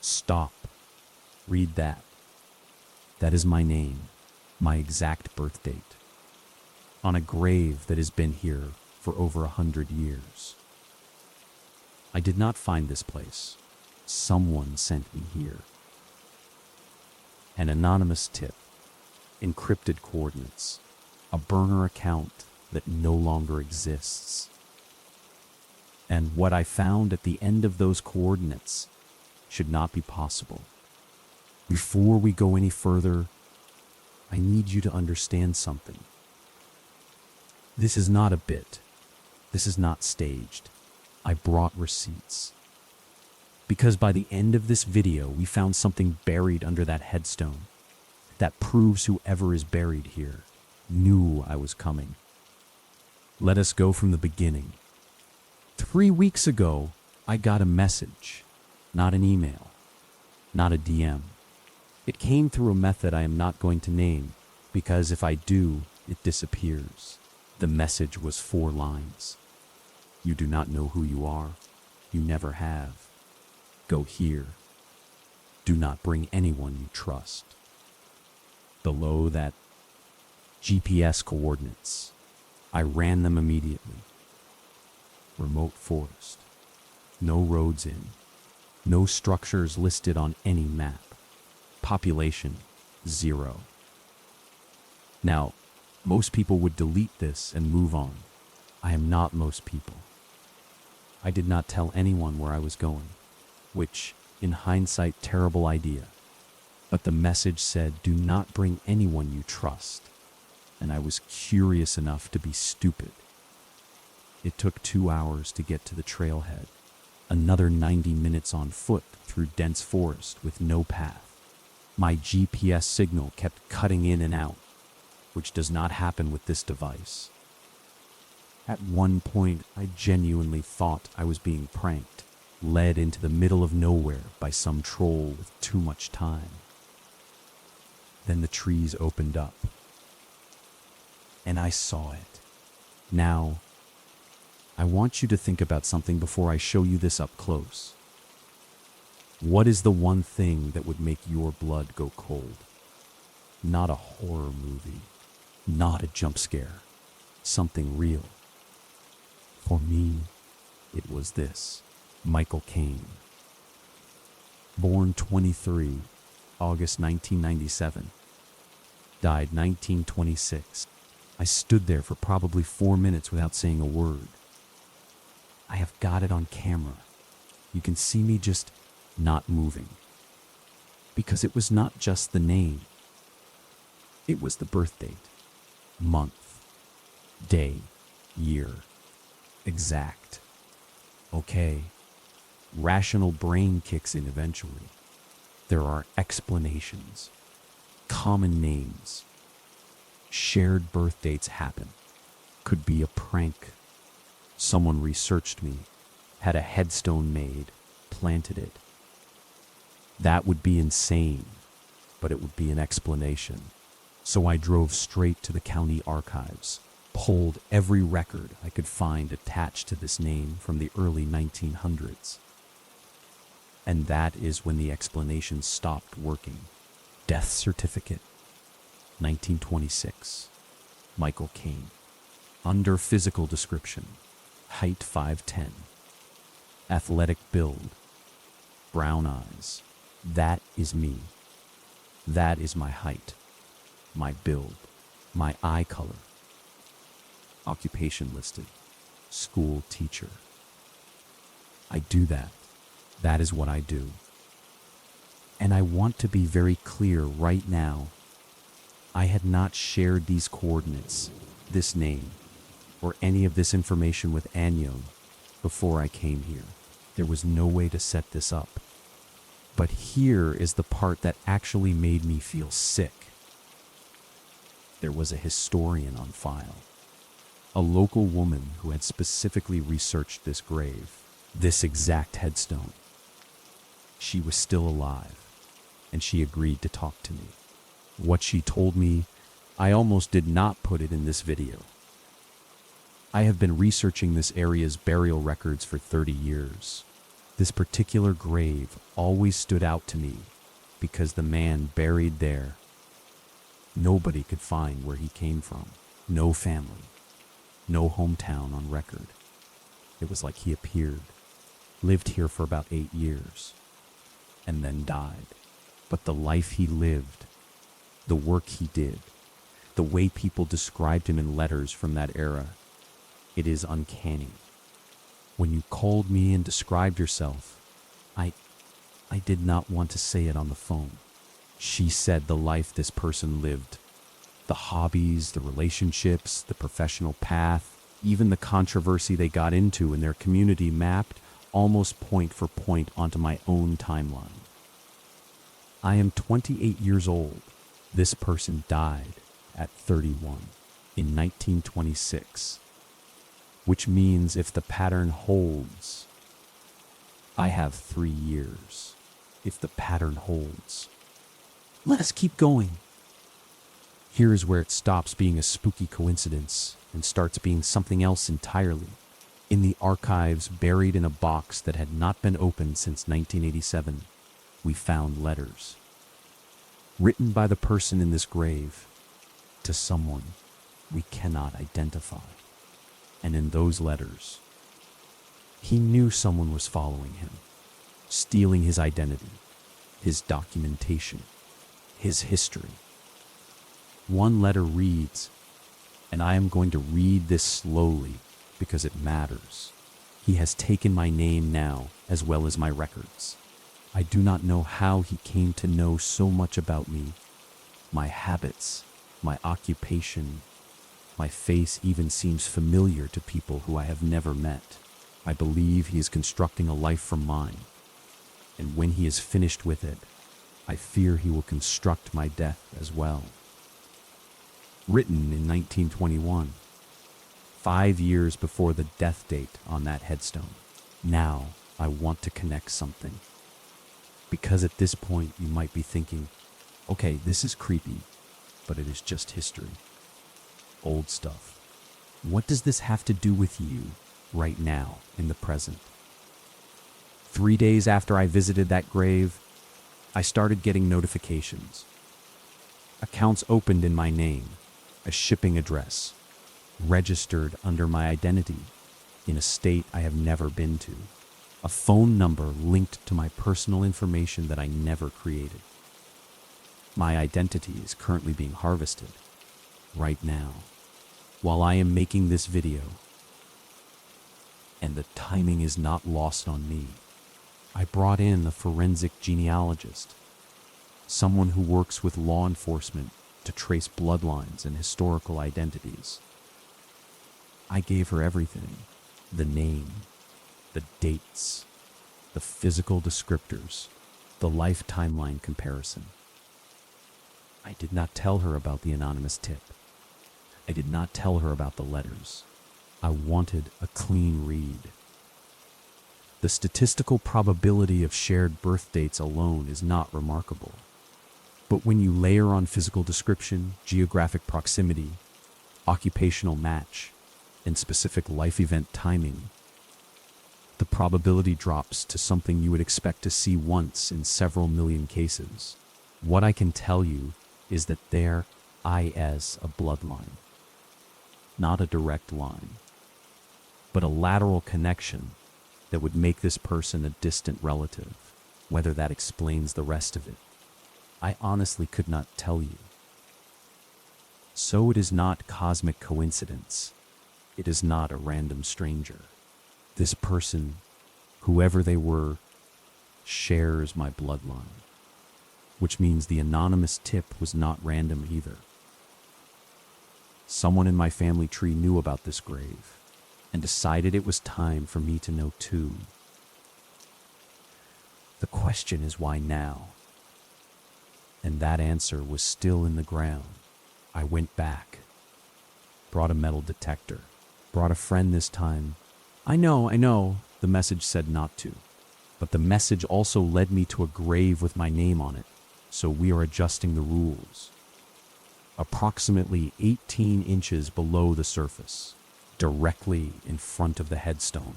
Stop. Read that. That is my name, my exact birth date, on a grave that has been here for over 100 years. I did not find this place. Someone sent me here. An anonymous tip, encrypted coordinates, a burner account that no longer exists. And what I found at the end of those coordinates should not be possible. Before we go any further, I need you to understand something. This is not a bit. This is not staged. I brought receipts. Because by the end of this video, we found something buried under that headstone that proves whoever is buried here knew I was coming. Let us go from the beginning. 3 weeks ago, I got a message, not an email, not a DM. It came through a method I am not going to name, because if I do, it disappears. The message was 4 lines. You do not know who you are. You never have. Go here. Do not bring anyone you trust. Below that, GPS coordinates. I ran them immediately. Remote forest. No roads in. No structures listed on any map. Population, 0. Now, most people would delete this and move on. I am not most people. I did not tell anyone where I was going, which, in hindsight, terrible idea. But the message said, do not bring anyone you trust. And I was curious enough to be stupid. It took 2 hours to get to the trailhead, another 90 minutes on foot through dense forest with no path. My GPS signal kept cutting in and out, which does not happen with this device. At one point, I genuinely thought I was being pranked, led into the middle of nowhere by some troll with too much time. Then the trees opened up, and I saw it. Now, I want you to think about something before I show you this up close. What is the one thing that would make your blood go cold? Not a horror movie, not a jump scare, something real. For me, it was this: Michael Caine. Born 23, August 1997. Died 1926. I stood there for probably 4 minutes without saying a word. I have got it on camera. You can see me just not moving. Because it was not just the name. It was the birth date, month, day, year, exact. Okay, rational brain kicks in eventually. There are explanations, common names. Shared birth dates happen. Could be a prank. Someone researched me, had a headstone made, planted it. That would be insane, but it would be an explanation. So I drove straight to the county archives, pulled every record I could find attached to this name from the early 1900s. And that is when the explanation stopped working. Death certificate, 1926, Michael Caine. Under physical description, height 5'10", athletic build, brown eyes. That is me. That is my height, my build, my eye color. Occupation listed, school teacher. I do that. That is what I do. And I want to be very clear right now. I had not shared these coordinates, this name, or any of this information with Anyon before I came here. There was no way to set this up. But here is the part that actually made me feel sick. There was a historian on file, a local woman who had specifically researched this grave, this exact headstone. She was still alive, and she agreed to talk to me. What she told me, I almost did not put it in this video. I have been researching this area's burial records for 30 years. This particular grave always stood out to me because the man buried there, nobody could find where he came from. No family, no hometown on record. It was like he appeared, lived here for about 8 years, and then died. But the life he lived, the work he did, the way people described him in letters from that era, it is uncanny. When you called me and described yourself, I did not want to say it on the phone. She said the life this person lived, the hobbies, the relationships, the professional path, even the controversy they got into in their community mapped almost point for point onto my own timeline. I am 28 years old. This person died at 31 in 1926, which means if the pattern holds, I have 3 years. If the pattern holds. Let us keep going. Here is where it stops being a spooky coincidence and starts being something else entirely. In the archives, buried in a box that had not been opened since 1987, we found letters. Written by the person in this grave to someone we cannot identify. And in those letters, he knew someone was following him, stealing his identity, his documentation, his history. One letter reads, and I am going to read this slowly because it matters. He has taken my name now as well as my records. I do not know how he came to know so much about me, my habits, my occupation. My face even seems familiar to people who I have never met. I believe he is constructing a life from mine. And when he is finished with it, I fear he will construct my death as well. Written in 1921, 5 years before the death date on that headstone. Now I want to connect something. Because at this point you might be thinking, okay, this is creepy, but it is just history. Old stuff. What does this have to do with you right now in the present? 3 days after I visited that grave, I started getting notifications. Accounts opened in my name, a shipping address, registered under my identity in a state I have never been to, a phone number linked to my personal information that I never created. My identity is currently being harvested right now while I am making this video, and the timing is not lost on me. I brought in a forensic genealogist, someone who works with law enforcement to trace bloodlines and historical identities. I gave her everything, the name, the dates, the physical descriptors, the life timeline comparison. I did not tell her about the anonymous tip. I did not tell her about the letters. I wanted a clean read. The statistical probability of shared birth dates alone is not remarkable. But when you layer on physical description, geographic proximity, occupational match, and specific life event timing, the probability drops to something you would expect to see once in several million cases. What I can tell you is that there is a bloodline. Not a direct line, but a lateral connection that would make this person a distant relative. Whether that explains the rest of it, I honestly could not tell you. So it is not cosmic coincidence. It is not a random stranger. This person, whoever they were, shares my bloodline, which means the anonymous tip was not random either. Someone in my family tree knew about this grave and decided it was time for me to know too. The question is why now? And that answer was still in the ground. I went back, brought a metal detector, brought a friend this time. I know, the message said not to. But the message also led me to a grave with my name on it, so we are adjusting the rules. Approximately 18 inches below the surface, directly in front of the headstone,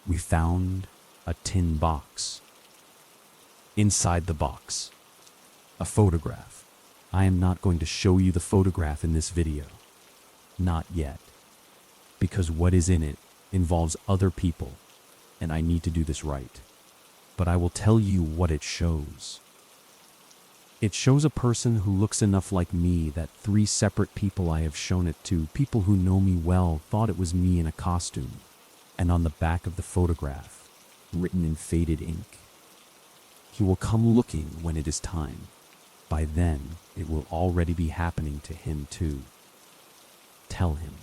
we found a tin box. Inside the box, a photograph. I am not going to show you the photograph in this video. Not yet. Because what is in it involves other people, and I need to do this right. But I will tell you what it shows. It shows a person who looks enough like me that 3 separate people I have shown it to, people who know me well, thought it was me in a costume. And on the back of the photograph, written in faded ink, "He will come looking when it is time. By then, it will already be happening to him too. Tell him.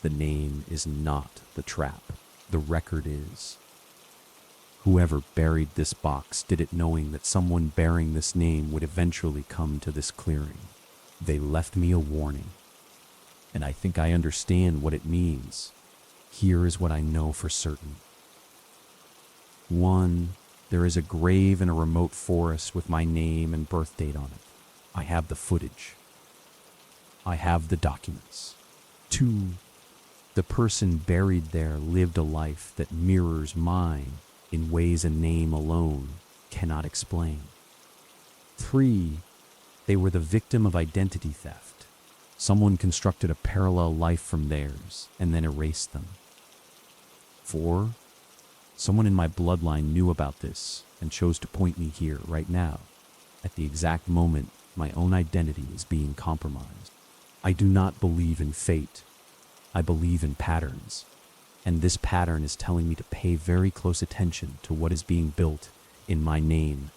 The name is not the trap. The record is." Whoever buried this box did it knowing that someone bearing this name would eventually come to this clearing. They left me a warning, and I think I understand what it means. Here is what I know for certain. 1. There is a grave in a remote forest with my name and birth date on it. I have the footage. I have the documents. 2. The person buried there lived a life that mirrors mine in ways a name alone cannot explain. 3. They were the victim of identity theft. Someone constructed a parallel life from theirs and then erased them. 4. Someone in my bloodline knew about this and chose to point me here right now, at the exact moment my own identity is being compromised. I do not believe in fate. I believe in patterns. And this pattern is telling me to pay very close attention to what is being built in my name,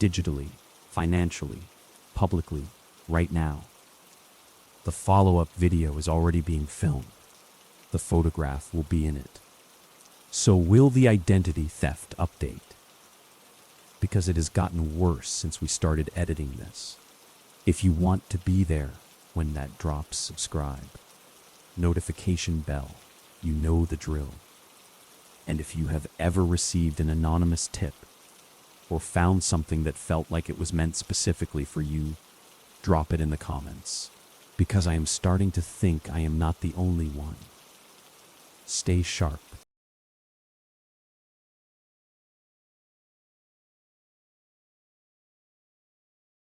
digitally, financially, publicly, right now. The follow-up video is already being filmed. The photograph will be in it. So will the identity theft update? Because it has gotten worse since we started editing this. If you want to be there when that drops, subscribe. Notification bell. You know the drill. And if you have ever received an anonymous tip or found something that felt like it was meant specifically for you, drop it in the comments, because I am starting to think I am not the only one. Stay sharp.